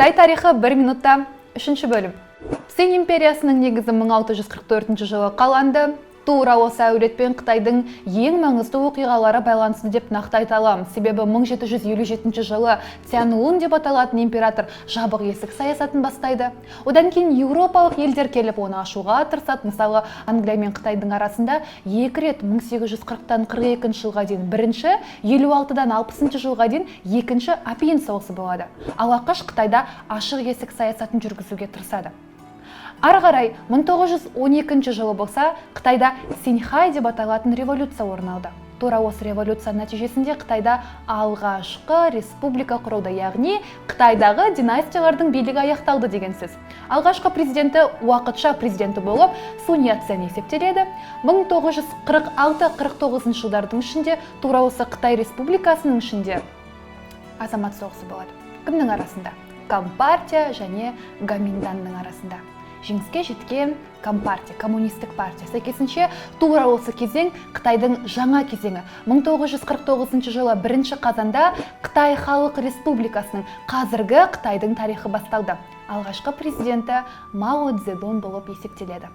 Қытай тарихы 1 минутта 3 бөлім. Цин империясының негізі 1644 жылы қаланды. Тура осы әулетпен Қытайдың ең маңызды оқиғалары байланысты деп нақты айта аламын. Себебі 1757 жылы Цянлун деп аталатын император жабық есік саясатын бастайды. Одан кейін еуропалық елдер келіп оны ашуға тырысады. Мысалы, Англия мен Қытайдың арасында 2 рет 1840-тан 42 жылға дейін бірінші, 56-дан 60 жылға дейін екінші Апиын соғысы болады. Ал ақш Қытайда ашық есік саясатын жүргізуге тырысады. Ары қарай 1912 жылы болса, Қытайда Синьхай деп аталатын революция орын алды. Тура осы революция нәтижесінде Қытайда алғашқы республика құрылды, яғни Қытайдағы династиялардың билігі аяқталды деген сөз. Алғашқы президенті уақытша президенті болып Сунь Яцен есептеледі. 1946-49 жылдардың ішінде тура осы Қытай республикасының ішінде азамат соғысы болады. Кімнің арасында? Компартия және Гоминданның арасында. Жеңіске жеткен Компартия, коммунистік партия. Сәйкесінше тура осы кезең Қытайдың жаңа кезеңі. 1949 жылы 1 қазанда Қытай Халық Республикасының қазіргі Қытайдың тарихы басталды. Алғашқы президенті Мао Цзедун болып есептеледі.